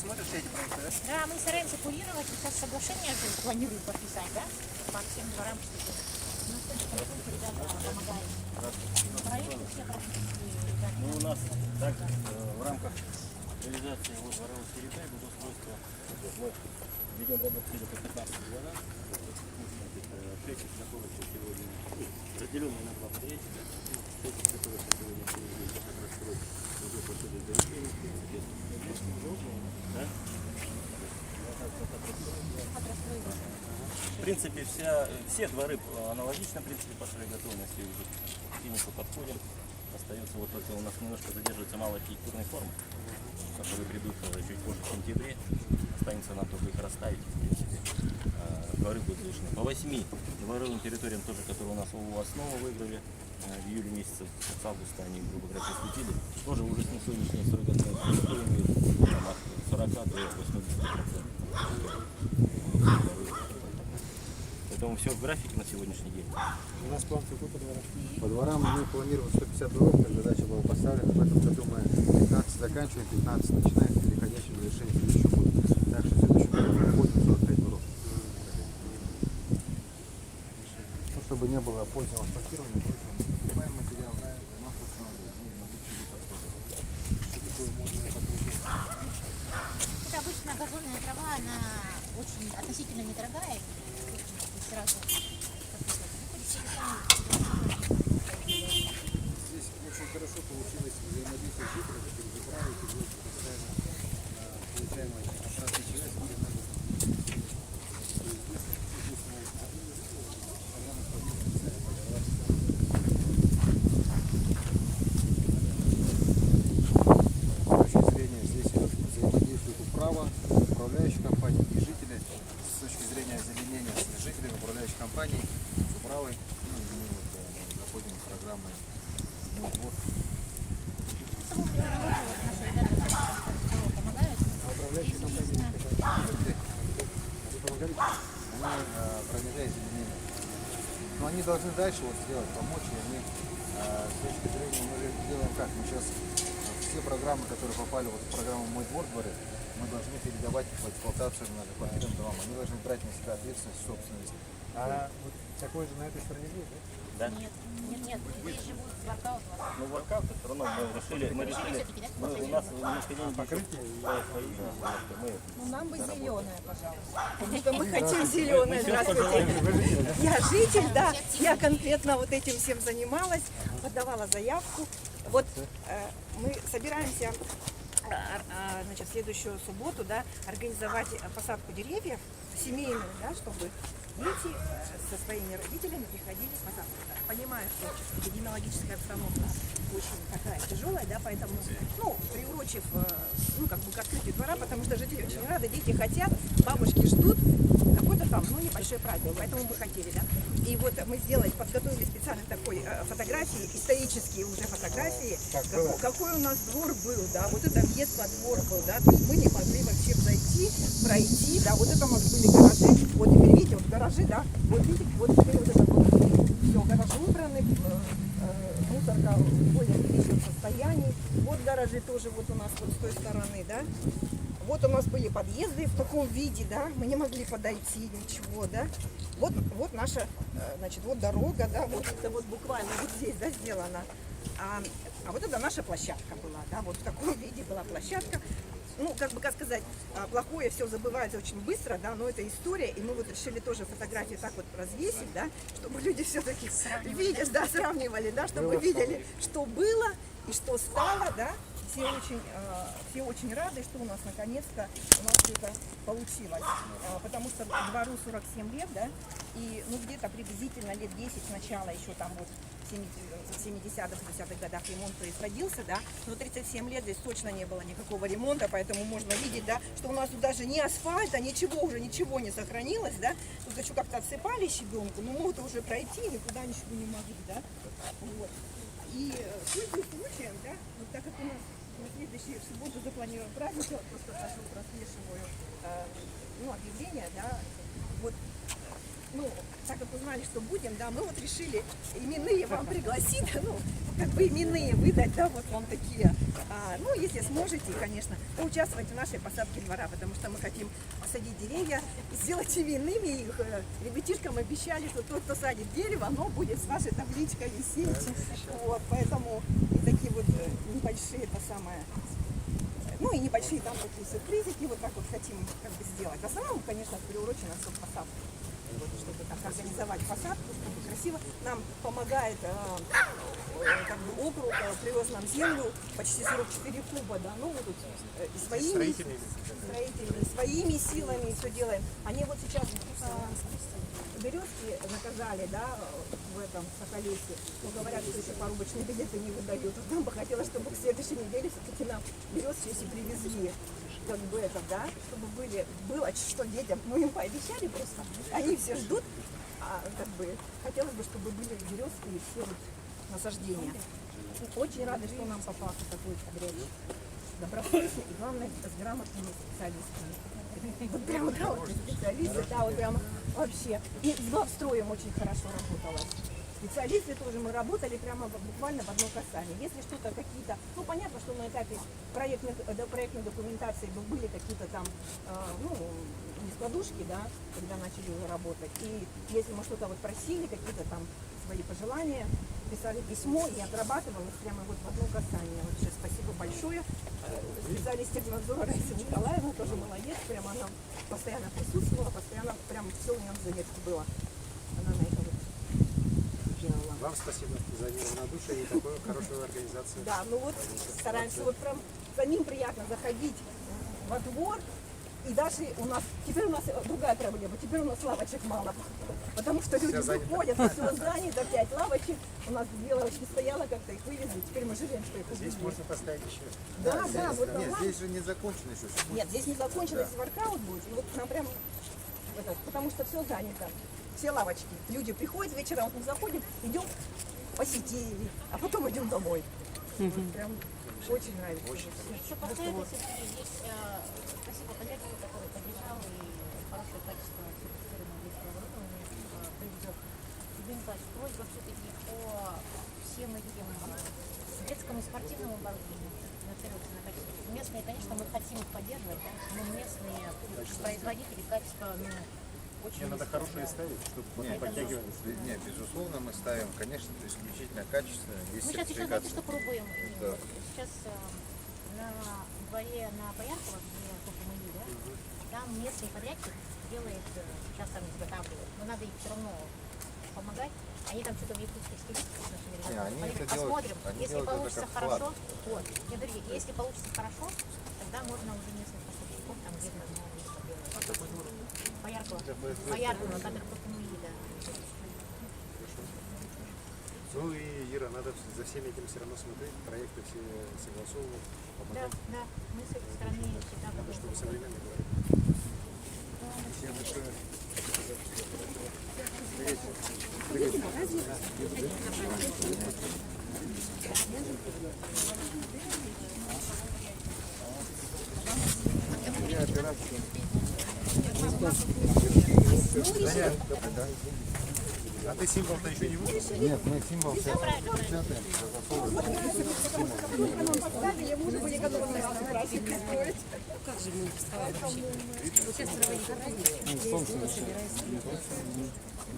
смотришь все эти проекты, да? Да, мы стараемся курировать, сейчас соглашение же планирую подписать, да? По всем дворам, что ли. Ну, конечно, ребята помогают. Проекты все практически ребята. Ну, у нас так, в рамках реализации вот дворовых территорий, благоустройства, мы ведем работу по 15 дворам. 6 из которых сегодня разделенные на 2 предприятия, 6 из которых сегодня расстроить уже подходит до решения, да? В принципе, все дворы аналогично, в принципе, по своей готовности уже к подходим. Остается вот только у нас немножко задерживается мало архитектурной формы, которые придут чуть позже в сентябре. Останется нам только их расставить, в принципе. Дворы будут завершены. По 8 дворовым территориям, тоже, которые у нас ООО «Основа» выиграли, в июле месяце, с августа они, грубо говоря, присветили. Тоже уже с сегодняшней срок готовности имеют от 40 до 80%. Поэтому все в графике на сегодняшний день. У нас план какой по дворам? По дворам мы планировали 150 дворов, как задача была поставлена. В этом году мы 15 заканчиваем, 15 начинаем, переходящим в завершение следующего года. Так что в следующем году мы входим 45 дворов. Ну, чтобы не было позднего асфальтирования, снимаем материал на массу Это обычно газонная трава, она очень относительно недорогая. И сразу Здесь очень хорошо получилось взаимодействие жителей, переправить и будет постоянно получаемая обратная связь, где надо. С точки зрения здесь взаимодействует управа, управляющая компания и жители. С точки зрения озеленения с жителями управляющей компании, с управой, мы заходим в программы. Вот. помогают. Управляющие компании, вы помогали? Они проверяют изменения. Но они должны дальше вот сделать, помочь, и они с точки зрения, мы же делаем как, мы сейчас все программы, которые попали вот в программу «Мой двор» дворы, мы должны передавать в эксплуатацию на квартирным домам. Они должны брать на себя ответственность, собственность. А вот такой же на этой стороне будет, да? Да? Нет, здесь живут воркаут у вас. Ну, воркаут все равно мы решили, у нас немножко деньги Покрытие? Ну, нам бы зеленое, пожалуйста. Потому что мы хотим зеленое. Здравствуйте. Я житель, да. Я конкретно вот этим всем занималась, подавала заявку. Вот мы собираемся, значит, в следующую субботу, да, организовать посадку деревьев семейную, да, чтобы дети со своими родителями приходили в посадку. Понимаю, что эпидемиологическая обстановка очень такая тяжелая, да, поэтому, ну, приурочив, ну, как бы к открытию двора, потому что жители очень рады, дети хотят, бабушки ждут какой-то там, ну, небольшой праздник, поэтому мы хотели, да. И вот мы подготовили специально такой фотографии, исторические уже фотографии, какой у нас двор был, да, вот это въезд во двор был, да, то есть мы не могли вообще зайти, пройти, да, вот это у нас были гаражи, вот теперь видите, вот гаражи, да, вот видите, вот теперь вот это вот, все, гаражи убраны, мусорка в более приличном состоянии, вот гаражи тоже вот у нас вот с той стороны, да. Вот у нас были подъезды в таком виде, да, мы не могли подойти, ничего, да. Вот наша, значит, вот дорога, да, вот это вот буквально вот здесь, да, сделано. А вот это наша площадка была, да, вот в таком виде была площадка. Ну, как бы, как сказать, плохое все забывается очень быстро, да, но это история, и мы вот решили тоже фотографии так вот развесить, да, чтобы люди все-таки видели, да, сравнивали, да, чтобы видели, что было и что стало, да. Все очень рады, что у нас наконец-то это получилось, потому что двору 47 лет, да, и ну где-то приблизительно лет 10 сначала еще там вот в 70-х, 50-х годах ремонт производился, да, но 37 лет здесь точно не было никакого ремонта, поэтому можно видеть, да, что у нас тут даже ни асфальта, ничего не сохранилось, да, тут еще как-то отсыпали щебенку, но мы это уже пройти никуда ничего не могли, да, вот. И пользуясь случаем, да, вот так как у нас на следующую субботу запланирован праздник, я просто прослеживаю, ну, объявление, да, вот ну, так как узнали, что будем, да, мы вот решили именные вам пригласить, ну, как бы именные выдать, да, вот вам такие. Ну, если сможете, конечно, поучаствовать в нашей посадке двора, потому что мы хотим посадить деревья и сделать именными их. Ребятишкам обещали, что тот, кто садит дерево, оно будет с вашей табличкой висеть. Вот, поэтому и такие вот небольшие, это самое, ну и небольшие там такие сюрпризики, вот так вот хотим как бы сделать. В основном, конечно, приурочено все к посадке. Вот, чтобы так организовать посадку, чтобы красиво. Нам помогает как бы округ, привез нам землю, почти 44 куба, да, ну мы тут своими силами все делаем. Они вот сейчас березки наказали, да, в этом Соколесе, но говорят, что еще порубочные билеты не выдают. Вот нам бы хотелось, чтобы к следующей неделе все-таки нам березки если привезли, как бы это, да, чтобы было что детям, мы им пообещали просто, они все ждут, как бы хотелось бы, чтобы были березки и все вот насаждения. Очень рады, что нам попался такой подрядчик. Добросовестный и, главное, с грамотными специалистами. Вот прямо грамотные специалисты, да, вот прямо вообще. И с главстроем очень хорошо работалось. Специалисты тоже мы работали прямо буквально в одно касание. Если что-то какие-то, ну понятно, что на этапе проектной документации были какие-то там, ну, нескладушки, да, когда начали уже работать. И если мы что-то вот просили, какие-то там свои пожелания, писали письмо и отрабатывалось прямо вот в одно касание. Вообще спасибо большое. Специалист технадзора Раиса Николаевна тоже молодец, прямо она постоянно присутствовала, постоянно прям все у нее в заметке было. Она на это вот делала. Вам спасибо за неравнодушие и такую хорошую организацию. Да, ну вот стараемся, вот прям самим приятно заходить во двор. И даже теперь у нас другая проблема, теперь у нас лавочек мало, потому что люди выходят, все занято, 5 лавочек, у нас 2 лавочки стояло, как-то их вывезли, теперь мы жалеем, что их Здесь убили. можно поставить еще. Да, вот Нет, здесь же не закончено еще. Нет, здесь не закончено, здесь воркаут будет, и вот нам прям, потому что все занято, все лавочки, люди приходят вечером, вот мы заходим, идем посетили, а потом идем домой. Вот прям очень нравится. Еще поставили, есть спасибо подрядчику, который поддержал и хорошее качество сертифицированного детского оборудования привезет. Евгений Николаевич, просьба все-таки по всем этим детскому и спортивному оборудованию нацеливаться на качество. Местные, конечно, мы хотим их поддерживать, да, но местные производители качества, ну, очень Мне надо хорошие ставить, чтобы потом подтягивались. Нет, безусловно, мы ставим, конечно, исключительно качественно. Есть мы сейчас еще, знаете, что пробуем? Да. Сейчас на дворе на Поярково, где только мы да, там местный подрядчик делает, сейчас там изготавливает, но надо их все равно помогать. Они там что-то в якутской стилистике посмотрим. Если получится хорошо, вот, я говорю, если получится хорошо, тогда можно уже местных поставщиков там где-то делать. Поярково, там их только мы да. Ну и, Ира, надо за всеми этим все равно смотреть, проекты все согласовывать, Да, помогать. да, мы с этой стороны всегда Надо, чтобы современно говорить. Всем большое. А ты символ-то еще не выпустил? Нет, мы символ сейчас печатаем, Поставили, мы уже были готовы на праздник строить.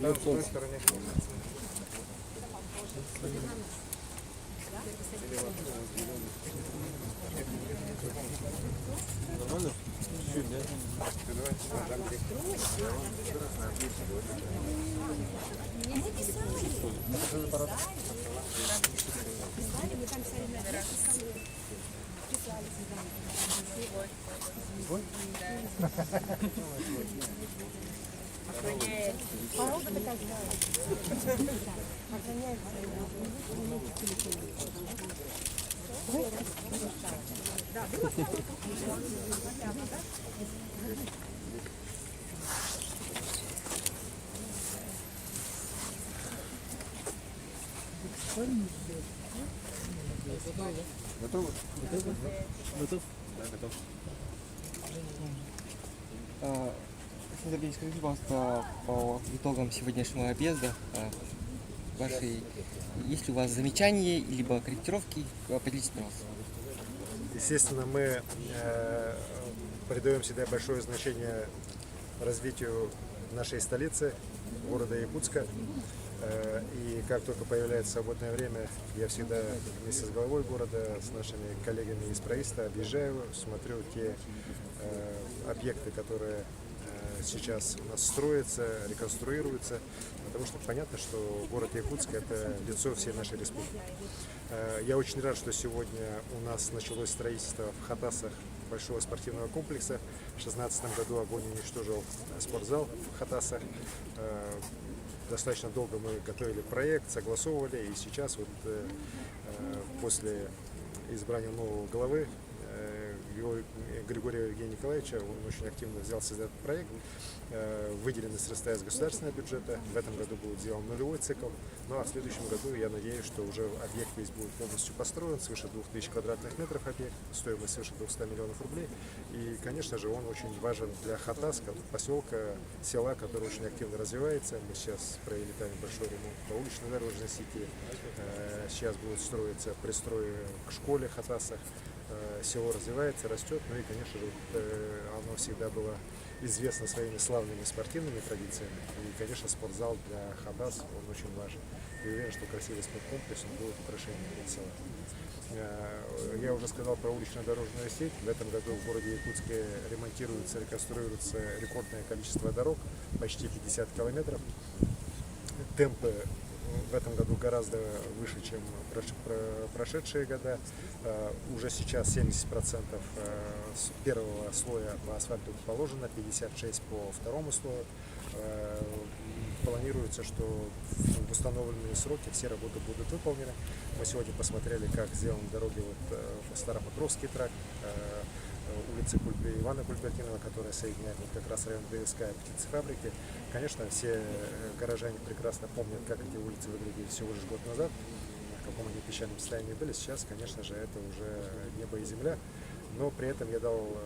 Да, с той стороны. Нормально? Чуть-чуть, да? Готовы? Готов? Да, готов. Сергей, скажите, пожалуйста, по итогам сегодняшнего объезда ваши, есть ли у вас замечания либо корректировки? Поделитесь, пожалуйста. Естественно, мы придаем всегда большое значение развитию нашей столицы, города Якутска. И как только появляется свободное время, я всегда вместе с главой города, с нашими коллегами из правительства объезжаю, смотрю те объекты, которые сейчас у нас строятся, реконструируются, потому что понятно, что город Якутск – это лицо всей нашей республики. Я очень рад, что сегодня у нас началось строительство в Хатасах большого спортивного комплекса. В 2016 году огонь уничтожил спортзал в Хатасах. Достаточно долго мы готовили проект, согласовывали, и сейчас вот после избрания нового главы Григория Евгения Николаевича, он очень активно взялся за этот проект. Выделены средства из государственного бюджета. В этом году будет сделан нулевой цикл. Ну а в следующем году я надеюсь, что уже объект весь будет полностью построен, свыше 2000 квадратных метров объект, стоимость свыше 200 миллионов рублей. И, конечно же, он очень важен для Хатас, поселка, села, который очень активно развивается. Мы сейчас провели там большой ремонт по уличной дорожной сети. Сейчас будет строиться пристрой к школе в Хатасах. Село развивается, растет, ну и, конечно же, оно всегда было известно своими славными спортивными традициями. И, конечно, спортзал для Хатас, он очень важен. И уверен, что красивый спорткомплекс, он будет украшением для села. Я уже сказал про улично-дорожную сеть. В этом году в городе Якутске ремонтируется, реконструируется рекордное количество дорог, почти 50 километров. Темпы в этом году гораздо выше, чем прошедшие года. Уже сейчас 70% с первого слоя по асфальту положено, 56% по второму слою. Планируется, что в установленные сроки все работы будут выполнены. Мы сегодня посмотрели, как сделаны дороги Старопокровский тракт, улицы Ивана Кульбертинова, которая соединяет как раз район ДСК и птицефабрики. Конечно, все горожане прекрасно помнят, как эти улицы выглядели всего лишь год назад, в каком они печальном состоянии были. Сейчас, конечно же, это уже небо и земля, но при этом я дал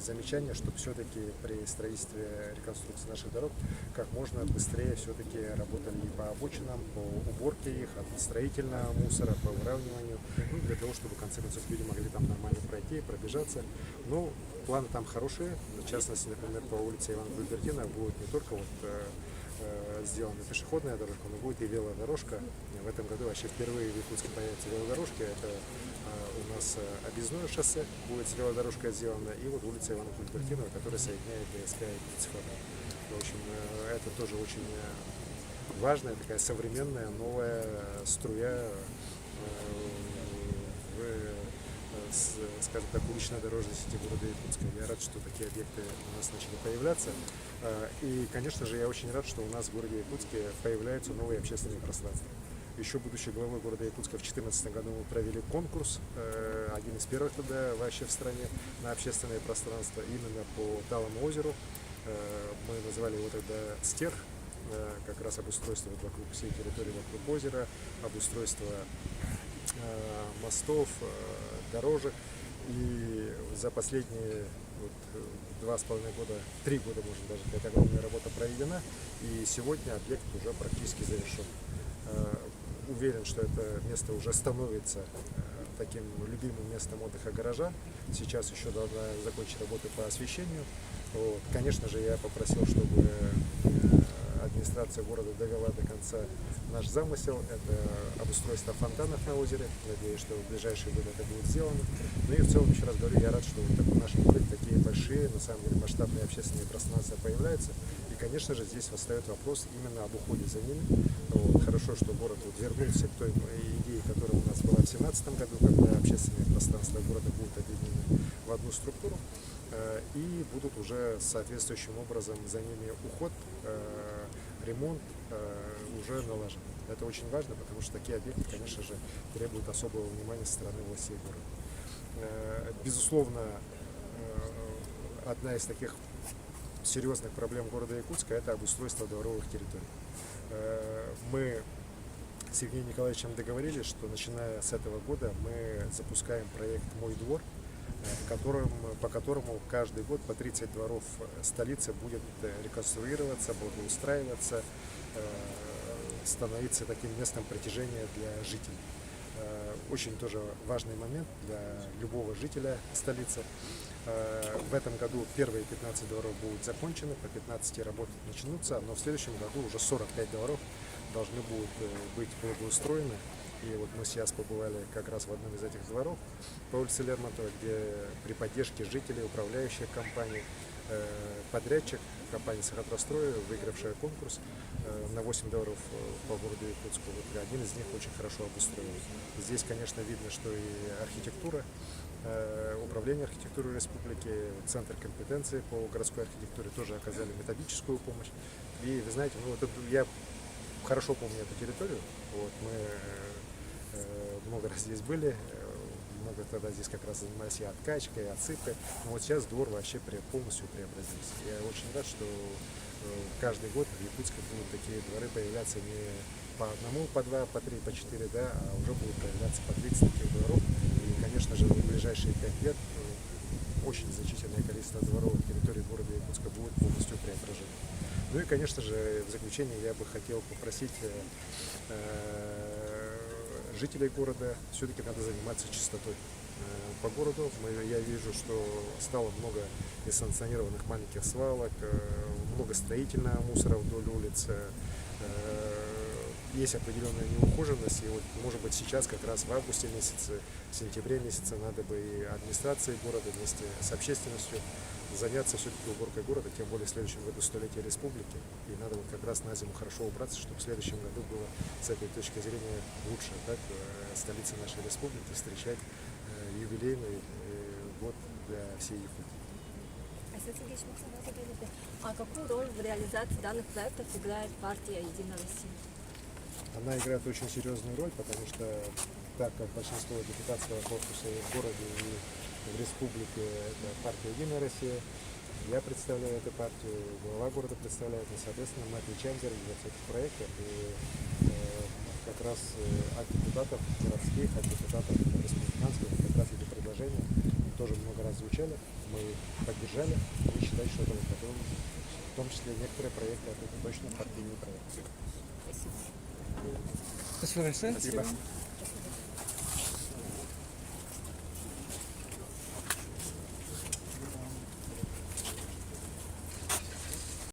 замечание, что все-таки при строительстве реконструкции наших дорог как можно быстрее все-таки работали и по обочинам, по уборке их, от строительного мусора, по выравниванию, ну, для того, чтобы в конце концов люди могли там нормально пройти, пробежаться. Ну, планы там хорошие, в частности, например, по улице Ивана Кульбертина будет не только сделана пешеходная дорожка, но будет и велодорожка. В этом году вообще впервые в Якутске появятся велодорожки. Это у нас объездное шоссе будет с велодорожкой сделано, и вот улица Ивана Кульбертинова, которая соединяет ДСК и птицефабрику. В общем, это тоже очень важная, такая современная, новая струя скажем так, уличной дорожной сети города Якутска. Я рад, что такие объекты у нас начали появляться. И, конечно же, я очень рад, что у нас в городе Якутске появляются новые общественные пространства. Еще будучи главой города Якутска в 2014 году мы провели конкурс, один из первых тогда вообще в стране, на общественное пространство именно по Талому озеру. Мы называли его тогда «Стерх», как раз обустройство вокруг всей территории вокруг озера, обустройство мостов, дорожек. И за последние 2,5 года, 3 года, можно даже сказать, огромная работа проведена, и сегодня объект уже практически завершен. Уверен, что это место уже становится таким любимым местом отдыха горожан. Сейчас еще должна закончить работы по освещению. Вот. Конечно же, я попросил, чтобы администрация города довела до конца наш замысел. Это обустройство фонтанов на озере. Надеюсь, что в ближайшие годы это будет сделано. Ну и в целом, еще раз говорю, я рад, что вот в нашем городе такие большие, на самом деле, масштабные общественные пространства появляются. И, конечно же, здесь восстает вопрос именно об уходе за ними. Вот. Хорошо, что город вернулся к той идее, которая у нас была в 2017 году, когда общественные пространства города будут объединены в одну структуру. И будут уже соответствующим образом за ними уход, ремонт уже налажен. Это очень важно, потому что такие объекты, конечно же, требуют особого внимания со стороны властей города. Безусловно, одна из таких серьезных проблем города Якутска – это обустройство дворовых территорий. Мы с Евгением Николаевичем договорились, что начиная с этого года мы запускаем проект «Мой двор». по которому каждый год по 30 дворов столицы будет реконструироваться, благоустраиваться, становиться таким местом притяжения для жителей. Очень тоже важный момент для любого жителя столицы. В этом году первые 15 дворов будут закончены, по 15 работы начнутся, но в следующем году уже 45 дворов должны будут быть благоустроены. И вот мы сейчас побывали как раз в одном из этих дворов по улице Лермонтова, где при поддержке жителей, управляющих компаний, подрядчик, компания «Сахатрострой», выигравшая конкурс на 8 дворов по городу Якутску. Вот один из них очень хорошо обустроен. Здесь, конечно, видно, что и архитектура, управление архитектурой республики, Центр компетенции по городской архитектуре тоже оказали методическую помощь. И вы знаете, ну, вот я хорошо помню эту территорию. Вот, мы много раз здесь были, много тогда здесь как раз занимались и откачкой, и отсыпкой. Но вот сейчас двор вообще полностью преобразился. Я очень рад, что каждый год в Якутске будут такие дворы появляться не по одному, по два, по три, по четыре, да, а уже будут появляться по 30 таких дворов. И, конечно же, в ближайшие 5 лет очень значительное количество дворов на территории города Якутска будет полностью преображено. Ну и, конечно же, в заключение я бы хотел попросить жителей города, все-таки надо заниматься чистотой. По городу я вижу, что стало много несанкционированных маленьких свалок, много строительного мусора вдоль улиц, есть определенная неухоженность, и вот, может быть, сейчас как раз в августе месяце, в сентябре месяце надо бы и администрации города вместе с общественностью заняться все-таки уборкой города, тем более в следующем году столетие республики, и надо вот как раз на зиму хорошо убраться, чтобы в следующем году было с этой точки зрения лучше, так, столица нашей республики встречать юбилейный год для всей Якутии. Айсен Сергеевич, а какую роль в реализации данных проектов играет партия «Единая Россия»? Она играет очень серьезную роль, потому что так как большинство депутатского корпуса и в городе, и в республике это партия «Единая Россия», я представляю эту партию, глава города представляет, и, соответственно, мы отвечаем за реализацию этих проектов. И как раз от депутатов городских, от депутатов республиканских, как раз эти предложения тоже много раз звучали, мы поддержали и считаем, что это вот потом, в том числе некоторые проекты, это точно партийные проекты. Спасибо большое. Спасибо.